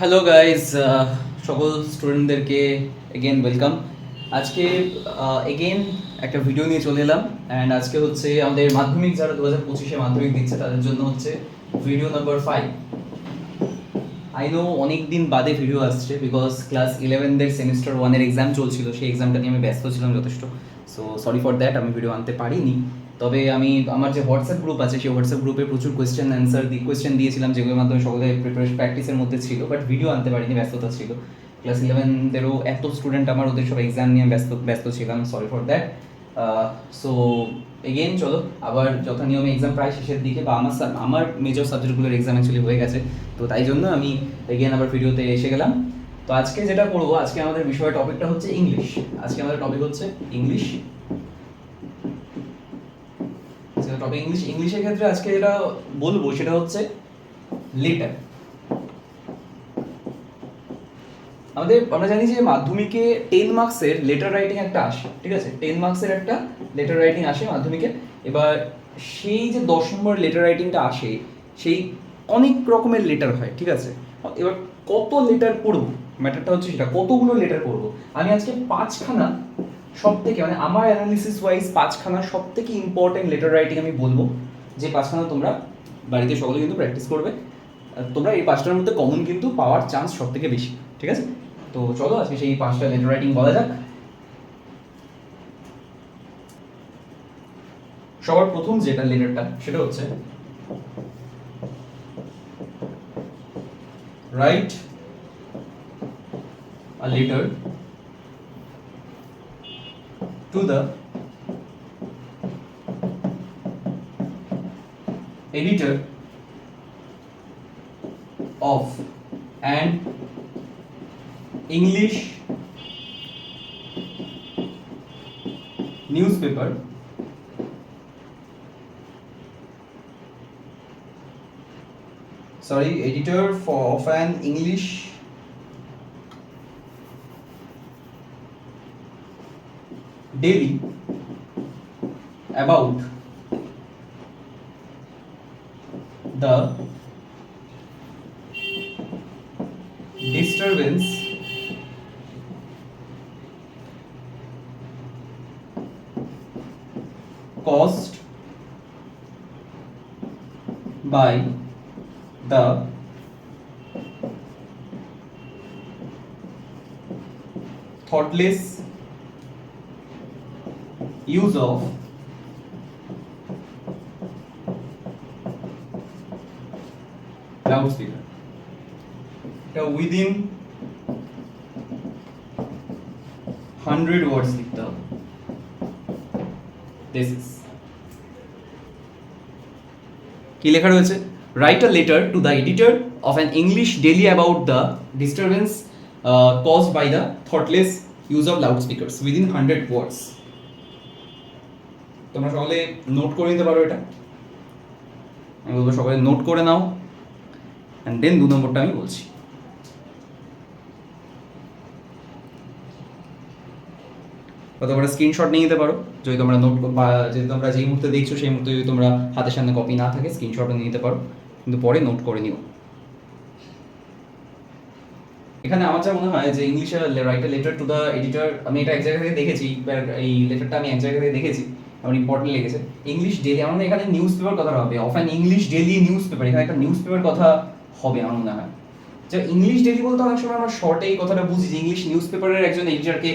Hello guys, সকল স্টুডেন্টদেরকে again welcome. আজকে এগেন একটা ভিডিও নিয়ে চলে এলাম। অ্যান্ড আজকে হচ্ছে আমাদের মাধ্যমিক, যারা 2025-এ মাধ্যমিক দিচ্ছে তাদের জন্য হচ্ছে ভিডিও নাম্বার 5। আই নো অনেক দিন বাদে ভিডিও আসছে, বিকজ ক্লাস 11দের সেমিস্টার 1-এর এক্সাম চলছিল, সেই এক্সামটা নিয়ে আমি ব্যস্ত ছিলাম যথেষ্ট। সো সরি ফর দ্যাট, আমি ভিডিও আনতে পারিনি। তবে আমি আমার যে হোয়াটসঅ্যাপ গ্রুপ আছে, সেই হোয়াটসঅ্যাপ গ্রুপে প্রচুর কোয়েশ্চেন দিয়েছিলাম, যেগুলোর মাধ্যমে সকলে প্রিপারেশন প্র্যাকটিসের মধ্যে ছিল, বাট ভিডিও আনতে পারিনি, ব্যস্ততা ছিল। ক্লাস 11দেরও এত স্টুডেন্ট আমার, ওদের সব এক্সাম নিয়ে ব্যস্ত ব্যস্ত ছিলাম, sorry for that. So again চলো, আবার যথানিয়মে এক্সাম প্রায় শেষের দিকে, বা আমার মেজর সাবজেক্টগুলোর এক্সাম অ্যাকচুয়ালি হয়ে গেছে, তো তাই জন্য আমি এগেইন আবার ভিডিওতে এসে গেলাম। তো আজকে যেটা করবো, আজকে আমাদের বিষয় টপিকটা হচ্ছে ইংলিশ। আজকে আমাদের টপিক হচ্ছে ইংলিশ। Topic English. ইংলিশের ক্ষেত্রে আজকে যেটা বলবো সেটা হচ্ছে লেটার। আমরা জানি যে মাধ্যমিকে 10 মার্কসের লেটার রাইটিং একটা আসে, ঠিক আছে? 10 মার্কসের একটা লেটার রাইটিং আসে মাধ্যমিকে। এবার সেই যে 10 নম্বর লেটার রাইটিংটা আসে, সেই অনেক রকমের লেটার হয়, ঠিক আছে? এবার কত লেটার পড়বো, ম্যাটারটা হচ্ছে সেটা, কতগুলো লেটার পড়বো। আমি আজকে 5খানা সব থেকে, মানে আমার অ্যানালিসিস ওয়াইজ 5খানা সব থেকে ইম্পর্টেন্ট লেটার রাইটিং আমি বলবো, যে 5খানা তোমরা বাড়িতে সকলে কিন্তু প্র্যাকটিস করবে। তোমরা এই 5টার মধ্যে কমন কিন্তু পাওয়ার চান্স সব থেকে বেশি, ঠিক আছে? তো চলো আজকে সেই 5টা লেটার রাইটিং বলা যাক। সবার প্রথম যেটা লেটারটা, সেটা হচ্ছে right a letter to the editor of an English newspaper editor of an English daily about the disturbance caused by the thoughtless use of loudspeaker. এটা উইদিন 100 ওয়ার্ডস লিখতে হবে। দিস ইজ কি লেখা রয়েছে? Right a letter to the editor of an English daily about the disturbance caused by the thoughtless use of loudspeakers within 100 words. তোমরা সকলে note করে নিতে পারো এটা, আমি বলবো সকলে নোট করে নাও, অ্যান্ড দেন 2 নম্বরটা আমি বলছি। বা তোমরা স্ক্রিনশট নিয়ে নিতে পারো, যদি তোমরা নোট বা যদি তোমরা যেই মুহূর্তে দেখছো সেই মুহূর্তে যদি তোমরা হাতের সামনে কপি না থাকে, স্ক্রিনশটও নিয়ে নিতে পারো, কিন্তু পরে নোট করে নিও। এখানে আমার যা মনে হয় যে ইংলিশে right a letter to the editor, আমি এটা এক জায়গা থেকে দেখেছি, এই লেটারটা আমি এক জায়গা থেকে দেখেছি, আমার ইম্পর্টেন্ট লেগেছে। ইংলিশ ডেলি, আমার এখানে নিউজ পেপার কথা হবে, of an English daily news paper, এখানে একটা নিউজ পেপার কথা হবে আমার মনে হয়। যে ইংলিশ ডেলি বলতে অনেক সময় আমরা শর্টে এই কথাটা বুঝি যে ইংলিশ নিউজ পেপারের একজন এডিটরকে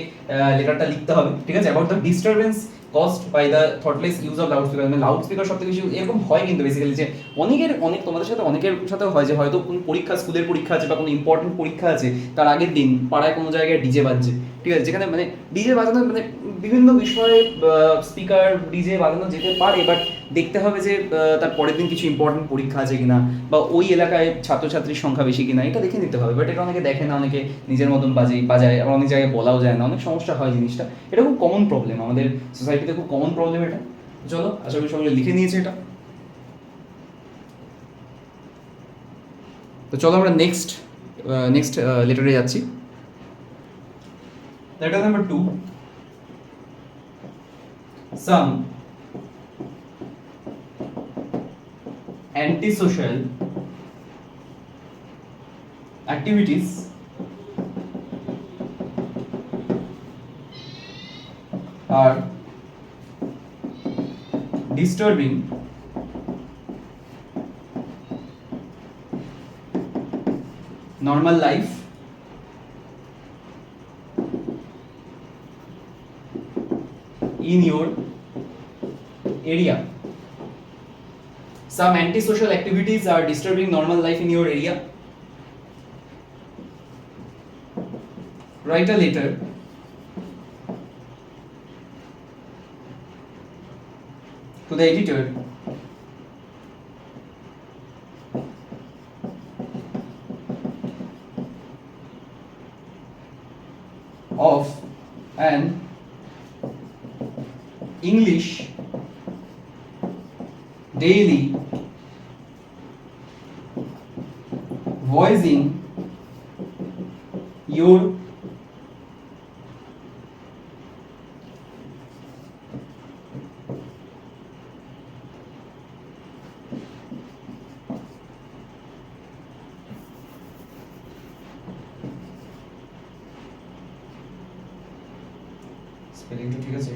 লেটারটা লিখতে হবে, ঠিক আছে? About the disturbance caused by the thoughtless use of loudspeaker, মানে লাউডস্পিকার সবথেকে বেশি এরকম হয় কিন্তু বেসিক্যালি, যে অনেক তোমাদের সাথে অনেকের সাথেও হয় যে হয়তো কোনো পরীক্ষা, স্কুলের পরীক্ষা আছে বা কোনো ইম্পর্টেন্ট পরীক্ষা আছে, তার আগের দিন পাড়ায় কোনো জায়গায় ডিজে বাজছে, ঠিক আছে? যেখানে মানে ডিজে বাজানো, মানে বিভিন্ন বিষয়ে স্পিকার ডিজে বাজানো যেতে পারে, বাট দেখতে হবে যে তার পরের দিন কিছু ইম্পর্টেন্ট পরীক্ষা আছে কিনা, বা ওই এলাকায় ছাত্রছাত্রীর সংখ্যা বেশি কিনা, এটা দেখে নিতে হবে। বাট এটা অনেকে দেখে না, অনেকে নিজের মতন বাজায়, আবার অনেক জায়গায় বলাও যায় না, অনেক সমস্যা হয় জিনিসটা। এটা খুব কমন প্রবলেম আমাদের সোসাইটিতে, খুব কমন প্রবলেম এটা। চলো, আশা করি সকলে লিখে নিয়েছে এটা। তো চলো আমরা নেক্সট লেটারে যাচ্ছি। Letter number 2, some antisocial activities are disturbing normal life in your area. Some antisocial activities are disturbing normal life in your area. Write a letter to the editor of an English daily voicing your স্পেলিংটা ঠিক আছে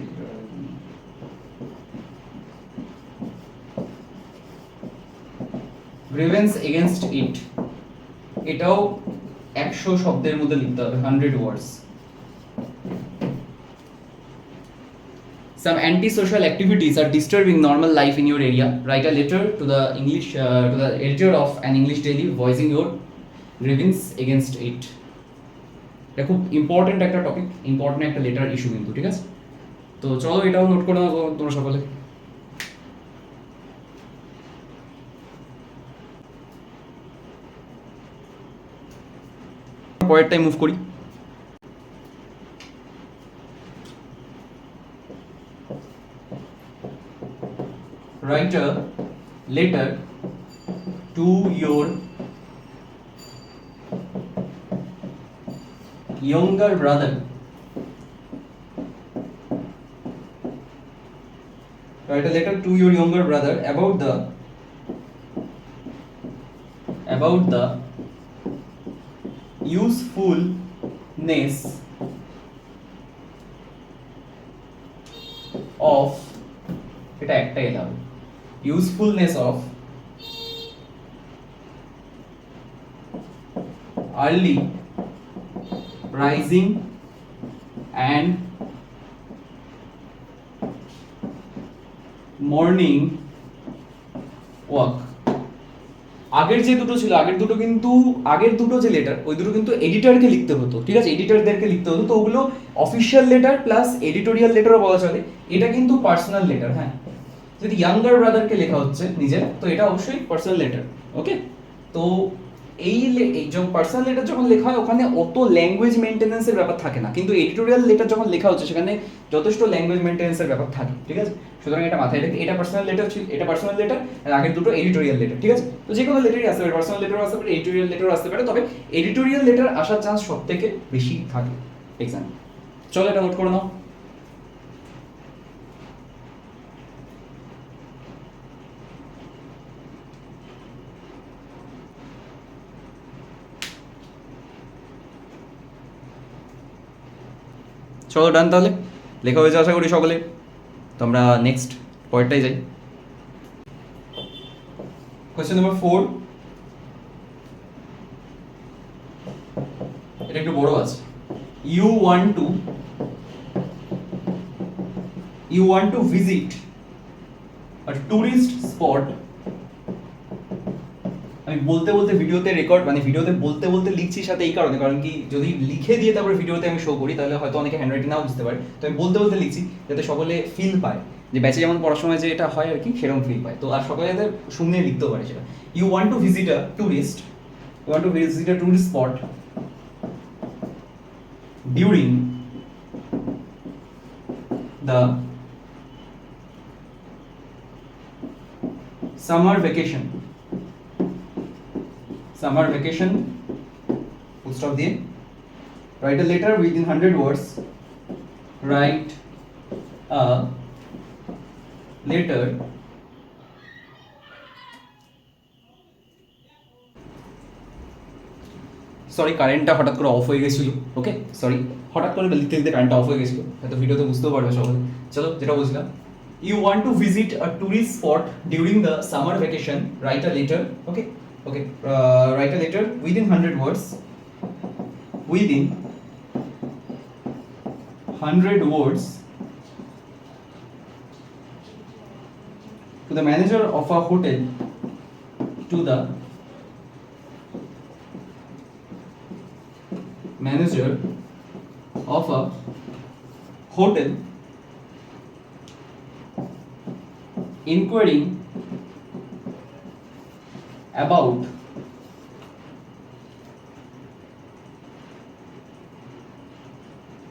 grievance against ইট এটাও 100 শব্দের মধ্যে লিখতে হবে 100 ওয়ার্ডস Some antisocial activities are disturbing normal life in your area. Write a letter to the editor of an English daily voicing your grievance against it. এটা খুব important একটা টপিক, ইম্পর্টেন্ট একটা লেটার ইস্যু কিন্তু, ঠিক আছে? তো চলো এটাও নোট করে নাও তোমরা সকলে। পরেরটাই মুভ করি। Write a letter to your younger brother. Write a letter to your younger brother about the usefulness of এটা একটাই এলাম usefulness of early rising and morning walk. আগের যে দুটো ছিল, আগের দুটো যে লেটার, ওই দুটো কিন্তু এডিটরকে লিখতে হতো, ঠিক আছে? এডিটরদেরকে লিখতে হতো, তো ওগুলো অফিশিয়াল লেটার প্লাস এডিটোরিয়াল লেটারও বলা চলে। এটা কিন্তু পার্সোনাল লেটার, হ্যাঁ। যদি ইয়াঙ্গার ব্রাদারকে লেখা হচ্ছে নিজের, তো এটা অবশ্যই পার্সোনাল লেটার, ওকে? তো এই পার্সোনাল লেটার যখন লেখা হয় ওখানে অত ল্যাঙ্গুয়েজ মেইনটেনেন্সের ব্যাপার থাকে না, কিন্তু এডিটোরিয়াল লেটার যখন লেখা হচ্ছে সেখানে যথেষ্ট ল্যাঙ্গুয়েজ মেইনটেনেন্সের ব্যাপার থাকে, ঠিক আছে? সুতরাং এটা মাথায় রেখে এটা পার্সোনাল লেটার ছিল, এটা পার্সোনাল লেটার, আর আগের দুটো এডিটোরিয়াল লেটার, ঠিক আছে? তো যে কোনো লেটারই আসতে পারে, পার্সোনাল লেটারও আসতে পারে, এডিটোরিয়াল লেটারও আসতে পারে, তবে এডিটোরিয়াল লেটার আসার চান্স সবথেকে বেশি থাকে এক্সামে। চলো এটা নোট করে নাও। চলো ডান, তাহলে লেখা হয়েছে আশা করি সকলে। তো আমরা নেক্সট পয়েন্টটাই যাই। কোয়েশ্চেন নাম্বার 4, এটা একটু বড় আছে। You want to visit a tourist spot. আমি বলতে ভিডিওতে রেকর্ড, মানে ভিডিওতে বলতে লিখছি সাথে এই কারণে, কারণ কি যদি লিখে দিয়ে তারপরে ভিডিওতে আমি শো করি তাহলে হয়তো অনেকে হ্যান্ডরাইটিং নাও বুঝতে পারে। তো আমি বলতে লিখছি যাতে সকলে ফিল পায়, যে ব্যাচে যেমন পড়ার সময় যে এটা হয় আর কি, সেরকম ফিল পায়। তো আর সকলে যাতে শুনে লিখতেও পারে সেটা। You want to visit a tourist spot during the summer vacation, full stop দিয়ে write a letter within 100 words. Write a letter sorry কারেন্টটা হঠাৎ করে অফ হয়ে গেছিলো, ওকে সরি, হঠাৎ করে লিখতে লিখতে কারেন্টটা অফ হয়ে গেছিলো, হয়তো ভিডিওতে বুঝতেও পারবে সবাই। চলো যেটা বলছিলাম, you want to visit a tourist spot during the summer vacation, write a letter, okay okay, write a letter within 100 words, within 100 words to the manager of a hotel, to the manager of a hotel, inquiring about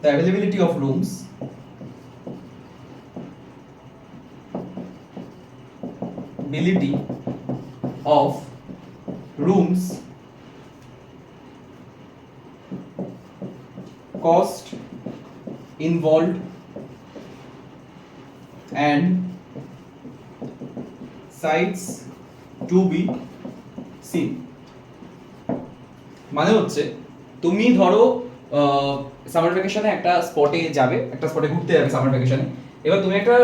the availability of rooms, ability of rooms, cost involved, and sites to be seen। মানে হচ্ছে তুমি ধরো summer ভ্যাকেশনে একটা স্পটে যাবে, একটা স্পটে ঘুরতে যাবে সামার ভ্যাকেশনে, এবার তুমি একটা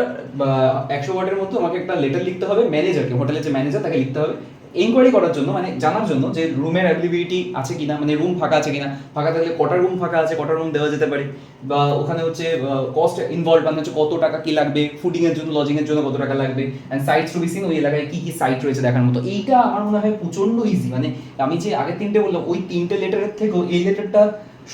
100 ওয়ার্ডের মধ্যে তোমাকে একটা লেটার লিখতে হবে ম্যানেজারকে, হোটেলের যে ম্যানেজার তাকে লিখতে হবে এনকোয়ারি করার জন্য, মানে জানার জন্য যে রুমের অ্যাভেলেবিলিটি আছে কিনা, মানে রুম ফাঁকা আছে কিনা, ফাঁকা থাকলে কটা রুম ফাঁকা আছে, কটা রুম দেওয়া যেতে পারে, বা ওখানে হচ্ছে কস্ট ইনভলভ, মানে হচ্ছে কত টাকা কি লাগবে, ফুডিং এর জন্য লজিং এর জন্য কত টাকা লাগবে, and sites to be seen, ওই এলাকায় কি কি সাইট রয়েছে দেখার মতো। এইটা আমার মনে হয় প্রচন্ড ইজি, মানে আমি যে আগে তিনটে বললাম ওই তিনটে লেটারের থেকেও এই লেটারটা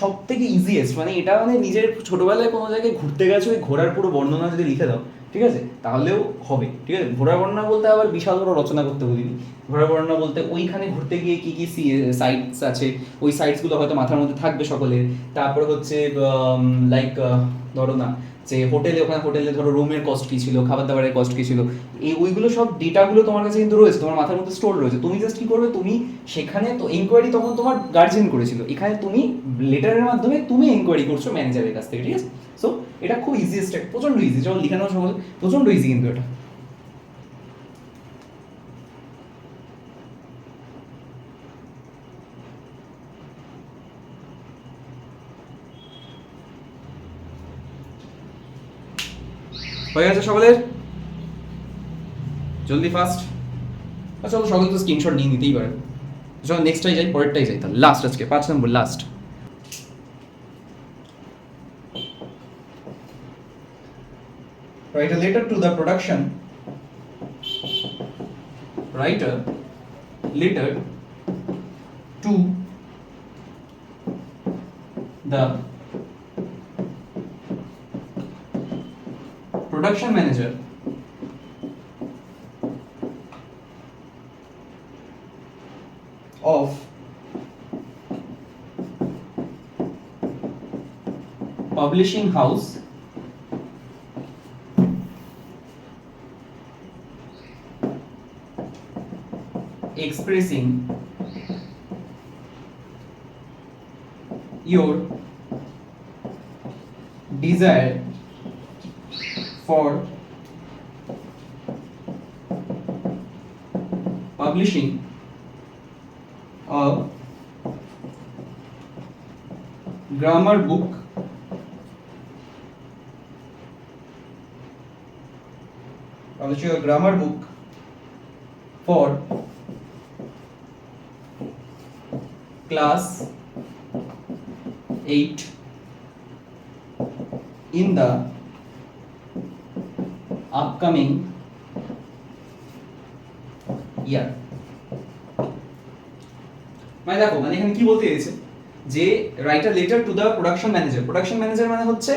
সব থেকে ইজিয়েস্ট, মানে এটা মানে নিজের ছোটবেলায় কোনো জায়গায় ঘুরতে গেছো ওই ঘোরার পুরো বর্ণনা যদি লিখে দাও, ঠিক আছে, তাহলেও হবে, ঠিক আছে। ঘোরার বর্ণনা বলতে আবার বিশাল বড় রচনা করতে বলিনি, ঘোরার বর্ণনা বলতে ওইখানে ঘুরতে গিয়ে কি কি সাইটস আছে, ওই সাইটসগুলো হয়তো মাথার মধ্যে থাকবে সকলের। তারপরে হচ্ছে লাইক ধরো না যে হোটেলে, ওখানে হোটেলে ধরো রুমের কস্ট কী ছিল, খাবার দাবারের কস্ট কী ছিল, এই ওইগুলো সব ডেটাগুলো তোমার কাছে কিন্তু রয়েছে, তোমার মাথার মধ্যে স্টোর রয়েছে। তুমি জাস্ট কি করবে, তুমি সেখানে তো এনকোয়ারি তখন তোমার গার্জিয়ান করেছিল, এখানে তুমি লেটারের মাধ্যমে তুমি এনকোয়ারি করছো ম্যানেজারের কাছ থেকে, ঠিক আছে। সো এটা খুব ইজিয়েস্ট, প্রচন্ড ইজি, যখন লিখানো সহজ, প্রচন্ড ইজি কিন্তু এটা। হয়ে গেছে সকলের? জলদি ফাস্ট। আচ্ছা চলো সকলে তো স্ক্রিনশট নিয়ে নিতেই পারে। চলো নেক্সটটাই যাই, পরেরটাই যাই, তাহলে লাস্ট, আজকে 5 নম্বর last. Write a letter to the production. Write a letter to the production manager of publishing house expressing your desire for publishing a grammar book for class 8 in the upcoming year। মানে দেখো, মানে এখানে কি বলতে চাইছে যে right a letter to the production manager. Production manager মানে হচ্ছে,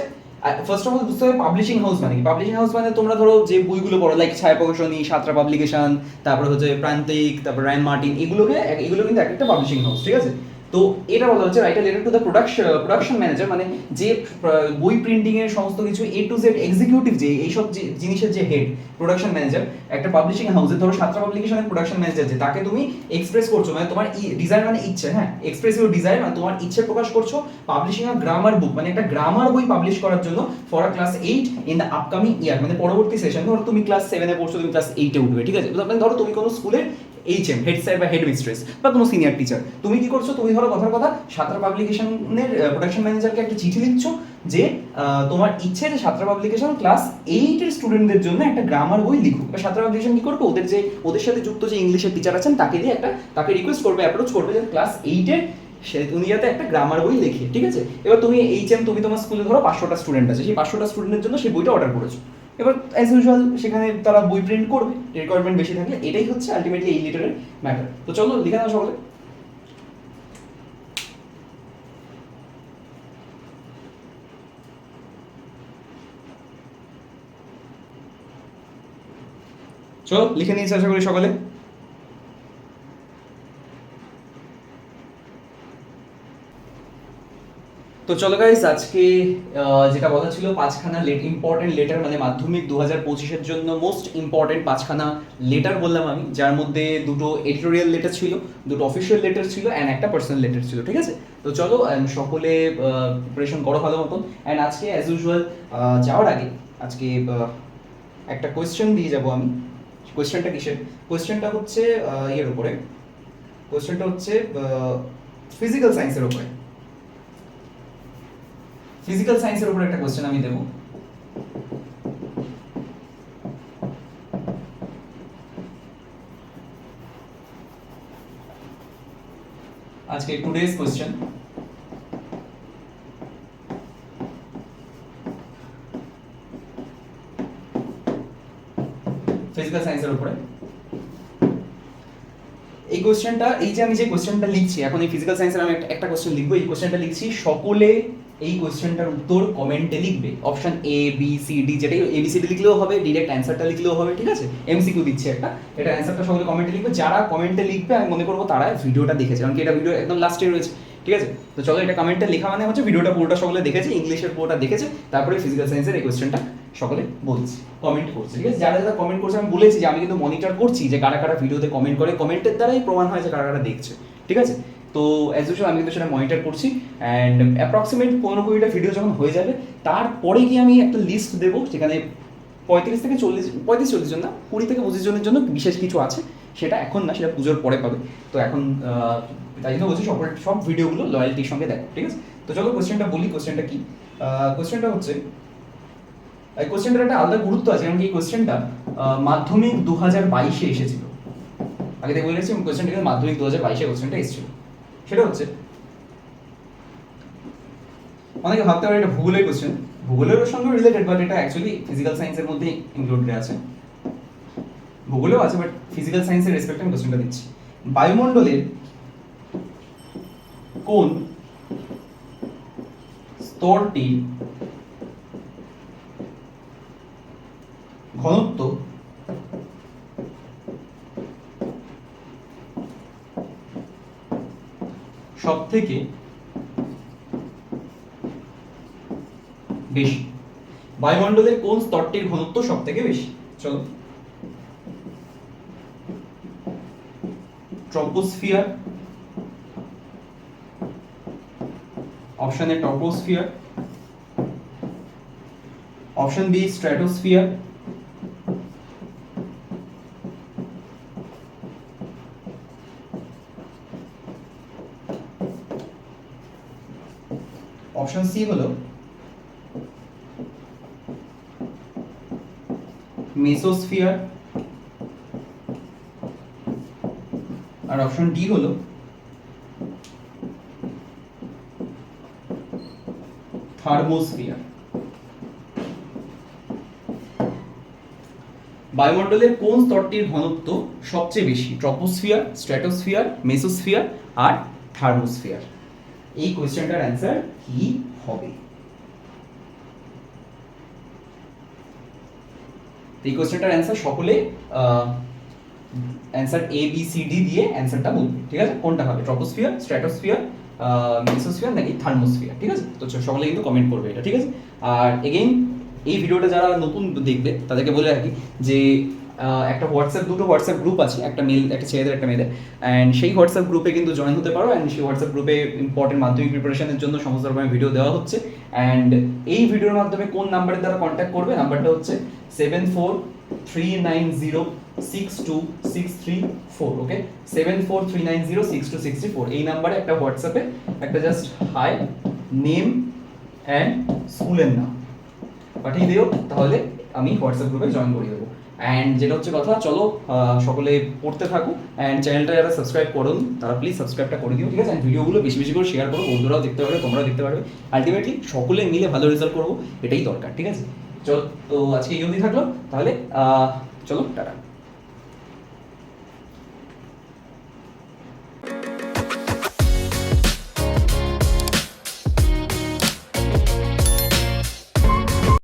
ফার্স্ট অফ অল বুঝতে হবে পাবলিশিং হাউস মানে কি। পাবলিশিং হাউস মানে তোমরা ধরো যে বইগুলো পড়ো, লাইক ছায়া প্রকাশনী, সাতরা পাবলিকেশন, তারপরে হচ্ছে প্রান্তিক, তারপর রায়ন মার্টিন, এগুলো কিন্তু একটা পাবলিশিং হাউস, ঠিক আছে। তো এটা বলা হচ্ছে right a letter to the production manager, মানে যে বই প্রিন্টিং এর সমস্ত কিছু A to Z এক্সিকিউটিভ, যে এইসব জিনিসের যে হেড, প্রোডাকশন ম্যানেজার একটা পাবলিশিং হাউসে। ধরো সাতরা পাবলিকেশনের প্রোডাকশন ম্যানেজার, যে তাকে তুমি এক্সপ্রেস করছো, মানে তোমার ডিজায়ার মানে ইচ্ছে, হ্যাঁ, এক্সপ্রেস ইউর ডিজায়ার মানে তোমার ইচ্ছে প্রকাশ করছো, পাবলিশিং আ গ্রামার বুক মানে একটা গ্রামার বই পাবলিশ করার জন্য for a class 8 in the upcoming year, মানে পরবর্তী সেশন। ধরো তুমি ক্লাস 7 এ পড়ছো, তুমি ক্লাস 8 এ উঠবে, ঠিক আছে। মানে ধরো তুমি কোনো স্কুলের HM, হেড স্যার বা হেড মিস্ট্রেস বা কোনো সিনিয়র টিচার, তুমি কি করছো, তুমি ধরো কথার কথা সাঁতরা পাবলিকেশনের প্রোডাকশন ম্যানেজারকে একটা চিঠি লিখছো যে তোমার ইচ্ছে যে সাঁতরা পাবলিকেশন ক্লাস 8 এর স্টুডেন্টদের জন্য একটা গ্রামার বই লিখুক। বা সাঁতরা পাবলিকেশন কি করবে, ওদের সাথে যুক্ত যে ইংলিশের টিচার আছেন তাকে দিয়ে তাকে রিকোয়েস্ট করবে, অ্যাপ্রোচ করবে যে ক্লাস 8 এর উনি যাতে একটা গ্রামার বই লিখে, ঠিক আছে। এবার তুমি তুমি তোমার স্কুলে ধরো 500টা স্টুডেন্ট আছে, সেই 500টা স্টুডেন্টের জন্য সেই বইটা অর্ডার করেছো। এবার অ্যাজ ইউজুয়াল সেখানে তারা বই প্রিন্ট করবে রিকোয়ারমেন্ট বেশি থাকলে, এটাই হচ্ছে আলটিমেটলি এই লিটারের ম্যাটার। তো চলো লিখে নাও সকলে। চলো লিখে নিয়েছি আশা করি সকলে। তো চলো গাইস, আজকে যেটা বলা ছিল 5খানা ইম্পর্টেন্ট লেটার, মানে মাধ্যমিক 2025-এর জন্য মোস্ট ইম্পর্টেন্ট 5খানা লেটার বললাম আমি, যার মধ্যে দুটো এডিটোরিয়াল লেটার ছিল, দুটো অফিসিয়াল লেটার ছিল অ্যান্ড একটা পার্সোনাল লেটার ছিল, ঠিক আছে। তো চলো সকলে প্রিপারেশন করো ভালো মতন। অ্যান্ড আজকে অ্যাজ ইউজুয়াল যাওয়ার আগে আজকে একটা কোয়েশ্চেন দিয়ে যাবো আমি। কোয়েশ্চেনটা কিসের? কোয়েশ্চেনটা হচ্ছে ইয়ের উপরে, কোয়েশ্চেনটা হচ্ছে ফিজিক্যাল সায়েন্সের উপরে। ফিজিক্যাল সায়েন্সের উপর একটা কোশ্চেন আমি দেব। আজকে টুডেজ কোশ্চেন, ফিজিক্যাল সায়েন্সের উপরে। এই কোশ্চেনটা, এই যে আমি যে কোশ্চেনটা লিখছি এখন, এই ফিজিক্যাল সায়েন্সের আমি একটা কোশ্চেন লিখবো, এই কোশ্চেনটা লিখছি, সকলে এই কোশ্চেনটার উত্তর কমেন্টে লিখবে। Option A B C D, যেটাই ABCD লিখলেও হবে, ডিরেক্ট অ্যান্সারটা লিখলেও হবে, ঠিক আছে। এমসিকিউ দিচ্ছি একটা, এটা অ্যান্সারটা সকলে কমেন্টে লিখবে। যারা কমেন্টে লিখবে আমি মনে করবো তারা ভিডিওটা দেখেছে, কারণ কি এটা ভিডিও একদম লাস্টে রয়েছে, ঠিক আছে। তো চলো, এটা কমেন্টে লেখা মানে হচ্ছে ভিডিওটা পুরোটা সকলে দেখেছে, ইংলিশের পুরোটা দেখেছে, তারপরে ফিজিক্যাল সায়েন্সের এই কোশ্চেনটা সকলে বলছি, কমেন্ট করছে, ঠিক আছে। যারা যারা কমেন্ট করছে আমি বলেছি যে আমি কিন্তু মনিটর করছি যে কারা কারা ভিডিওতে কমেন্ট করে, কমেন্টের দ্বারাই প্রমাণ হয় যে কারা কারা দেখছে, ঠিক আছে। তো অ্যাজ ইউজুয়াল আমি কিন্তু সেটা মনিটর করছি, অ্যান্ড অ্যাপ্রক্সিমেট 15-20টা ভিডিও যখন হয়ে যাবে তারপরে কি আমি একটা লিস্ট দেবো, সেখানে 35-40 জন না, 20-25 জনের জন্য বিশেষ কিছু আছে, সেটা এখন না, সেটা পুজোর পরে পাবে। তো এখন তাই জন্য বলছি সব ভিডিওগুলো লয়্যালটির সঙ্গে দেখো, ঠিক আছে। তো চলো কোশ্চেনটা বলি। কোশ্চেনটা কি? কোশ্চেনটা হচ্ছে, এই কোশ্চেনটার একটা আলাদা গুরুত্ব আছে, কারণ এই কোশ্চেনটা মাধ্যমিক 2022-এ এসেছিল। আগে থেকে বলে গেছি কোশ্চেনটা কিন্তু মাধ্যমিক 2022-এ কোশ্চেনটা এসেছিল। সেটা হচ্ছে, অনেকে ভাবতে পারে এটা ভূগোলের কোশ্চেন, ভূগোলের সঙ্গে রিলেটেড, বাট এটা অ্যাকচুয়ালি ফিজিক্যাল সায়েন্সের মধ্যে ইনক্লুডেড আছে। ভূগোলেও আছে, বাট ফিজিক্যাল সায়েন্সের রেসপেক্টে আমি কোশ্চেনটা দিচ্ছি। বায়ুমণ্ডলের কোন স্তরটি ঘনত্ব সব থেকে বেশি? বায়ুমণ্ডলের কোন স্তরটির ঘনত্ব সব থেকে বেশি? চলো, troposphere, option A troposphere, option B stratosphere, option C হলো মেসোস্ফিয়ার, আর অপশন ডি হলো থার্মোস্ফিয়ার। বায়ুমণ্ডলের কোন স্তরটির ঘনত্ব সবচেয়ে বেশি? ট্রপোস্ফিয়ার, স্ট্র্যাটোস্ফিয়ার, মেসোস্ফিয়ার আর থার্মোস্ফিয়ার। এই কোশ্চেনটার অ্যান্সার কি হবে? এই কোশ্চেনটার অ্যান্সার সকলে answer A B C D দিয়ে অ্যান্সারটা বলবে, ঠিক আছে। কোনটা হবে, ট্রপোস্ফিয়ার, স্ট্র্যাটোস্ফিয়ার, মেসোস্ফিয়ার নাকি থার্মোস্ফিয়ার, ঠিক আছে। তো সকলে কিন্তু কমেন্ট করবে এটা, ঠিক আছে। আর এগেইন এই ভিডিওটা যারা নতুন দেখবে তাদেরকে বলে রাখি যে একটা দুটো হোয়াটসঅ্যাপ গ্রুপ আছে, একটা মেল, একটা ছেলেদের, একটা মেয়েদের, অ্যান্ড সেই হোয়াটসঅ্যাপ গ্রুপে কিন্তু জয়েন হতে পারো। অ্যান্ড সেই হোয়াটসঅ্যাপ গ্রুপে ইম্পর্টেন্ট মাধ্যমিক প্রিপারেশনের জন্য সমস্ত রকমের ভিডিও দেওয়া হচ্ছে। অ্যান্ড এই ভিডিওর মাধ্যমে কোন নাম্বারের দ্বারা কন্ট্যাক্ট করবে, নাম্বারটা হচ্ছে 743904 62634, ওকে, 7439062634 এই নাম্বারে একটা হোয়াটসঅ্যাপে একটা জাস্ট হাই, নেম অ্যান্ড স্কুলের নাম পাঠিয়ে দিও, তাহলে আমি হোয়াটসঅ্যাপ গ্রুপে জয়েন করিয়ে দেবো। অ্যান্ড যেটা হচ্ছে কথা, চলো সকলে পড়তে থাকো, অ্যান্ড চ্যানেলটা যারা সাবস্ক্রাইব করো তারা প্লিজ সাবস্ক্রাইবটা করে দিও, ঠিক আছে? অ্যান্ড ভিডিওগুলো বেশি বেশি করে শেয়ার করো, বন্ধুরাও দেখতে পারবে, তোমরাও দেখতে পারবে, আলটিমেটলি সকলে মিলে ভালো রেজাল্ট করবো, এটাই দরকার, ঠিক আছে? চলো, তো আজকে এই অবধি থাকলো, তাহলে চলো টাটা।